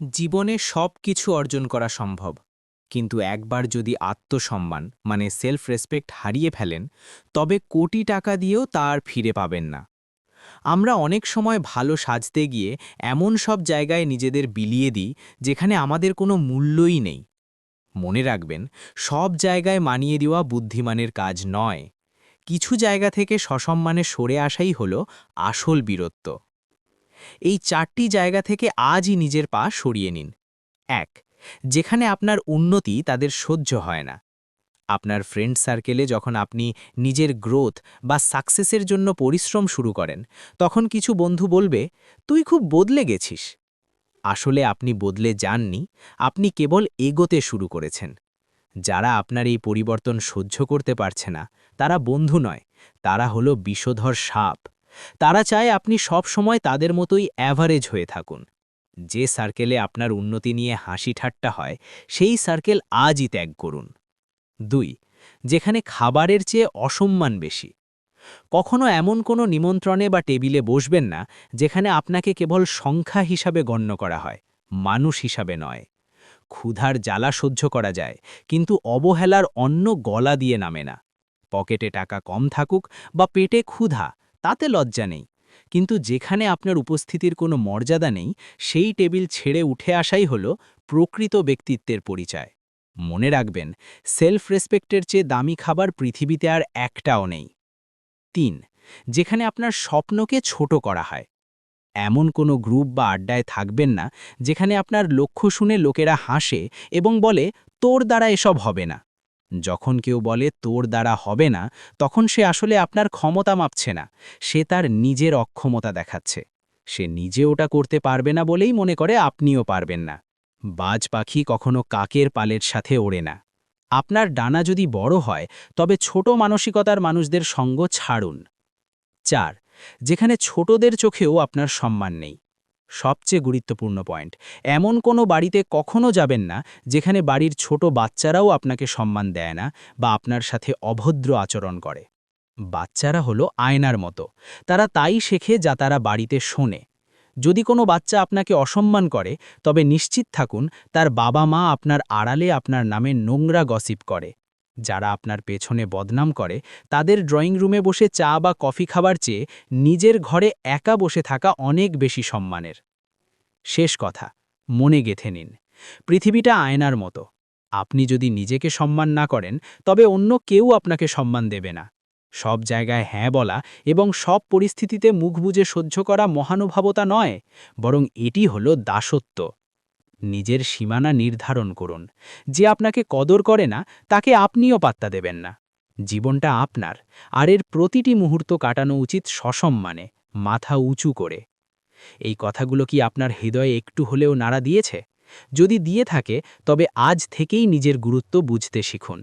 জীবনে সব কিছু অর্জন করা সম্ভব, কিন্তু একবার যদি আত্মসম্মান সেলফ রেসপেক্ট হারিয়ে ফেলেন, তবে কোটি টাকা দিয়েও তা আর ফিরে পাবেন না। আমরা অনেক সময় ভালো সাজতে গিয়ে এমন সব জায়গায় নিজেদের বিলিয়ে দিই যেখানে আমাদের কোনো মূল্যই নেই। মনে রাখবেন, সব জায়গায় মানিয়ে দেওয়া বুদ্ধিমানের কাজ নয়। কিছু জায়গা থেকে সসম্মানে সরে আসাই হলো আসল বীরত্ব। এই 4টি জায়গা থেকে আজই নিজের পা সরিয়ে নিন। ১. যেখানে আপনার উন্নতি তাদের সহ্য হয় না। আপনার ফ্রেন্ড সার্কেলে যখন আপনি নিজের গ্রোথ বা সাকসেসের জন্য পরিশ্রম শুরু করেন, তখন কিছু বন্ধু বলবে, তুই খুব বদলে গেছিস। আসলে আপনি বদলে যাননি, আপনি কেবল এগোতে শুরু করেছেন। যারা আপনার এই পরিবর্তন সহ্য করতে পারছে না, তারা বন্ধু নয়, তারা হলো বিষধর সাপ। তারা চায় আপনি সব সময় তাদের মতোই অ্যাভারেজ হয়ে থাকুন। যে সার্কেলে আপনার উন্নতি নিয়ে হাসি ঠাট্টা হয়, সেই সার্কেল আজই ত্যাগ করুন। ২. যেখানে খাবারের চেয়ে অসম্মান বেশি। কখনো এমন কোনো নিমন্ত্রণে বা টেবিলে বসবেন না যেখানে আপনাকে কেবল সংখ্যা হিসাবে গণ্য করা হয়, মানুষ হিসাবে নয়। ক্ষুধার জ্বালা সহ্য করা যায়, কিন্তু অবহেলার অন্ন গলা দিয়ে নামে না। পকেটে টাকা কম থাকুক বা পেটে ক্ষুধা, তাতে লজ্জা নেই, কিন্তু যেখানে আপনার উপস্থিতির কোনো মর্যাদা নেই, সেই টেবিল ছেড়ে উঠে আসাই হলো প্রকৃত ব্যক্তিত্বের পরিচয়। মনে রাখবেন, সেলফ রেসপেক্টের চেয়ে দামি খাবার পৃথিবীতে আর একটাও নেই। ৩. যেখানে আপনার স্বপ্নকে ছোট করা হয়। এমন কোনো গ্রুপ বা আড্ডায় থাকবেন না যেখানে আপনার লক্ষ্য শুনে লোকেরা হাসে এবং বলে, তোর দ্বারা এসব হবে না। যখন কেউ বলে তোর দ্বারা হবে না, তখন সে আসলে আপনার ক্ষমতা মাপছে না, সে তার নিজের অক্ষমতা দেখাচ্ছে। সে নিজে ওটা করতে পারবে না বলেই মনে করে আপনিও পারবেন না। বাজ পাখি কখনো কাকের পালের সাথে ওড়ে না। আপনার ডানা যদি বড় হয়, তবে ছোট মানসিকতার মানুষদের সঙ্গ ছাড়ুন। ৪. যেখানে ছোটদের চোখেও আপনার সম্মান নেই। সবচেয়ে গুরুত্বপূর্ণ পয়েন্ট, এমন কোনো বাড়িতে কখনো যাবেন না যেখানে বাড়ির ছোট বাচ্চারাও আপনাকে সম্মান দেয় না বা আপনার সাথে অভদ্র আচরণ করে। বাচ্চারা হলো আয়নার মতো, তারা তাই শেখে যা তারা বাড়িতে শোনে। যদি কোনো বাচ্চা আপনাকে অসম্মান করে, তবে নিশ্চিত থাকুন তার বাবা মা আপনার আড়ালে আপনার নামে নোংরা গসিপ করে। যারা আপনার পেছনে বদনাম করে, তাদের ড্রয়িং রুমে বসে চা বা কফি খাবার চেয়ে নিজের ঘরে একা বসে থাকা অনেক বেশি সম্মানের। শেষ কথা, মনে গেঁথে নিন, পৃথিবীটা আয়নার মতো। আপনি যদি নিজেকে সম্মান না করেন, তবে অন্য কেউ আপনাকে সম্মান দেবে না। সব জায়গায় হ্যাঁ বলা এবং সব পরিস্থিতিতে মুখ বুজে সহ্য করা মহানুভবতা নয়, বরং এটি হলো দাসত্ব। নিজের সীমানা নির্ধারণ করুন। যে আপনাকে কদর করে না, তাকে আপনিও পাত্তা দেবেন না। জীবনটা আপনার, আর এর প্রতিটি মুহূর্ত কাটানো উচিত সসম্মানে, মাথা উঁচু করে। এই কথাগুলো কি আপনার হৃদয়ে একটু হলেও নাড়া দিয়েছে? যদি দিয়ে থাকে, তবে আজ থেকেই নিজের গুরুত্ব বুঝতে শিখুন।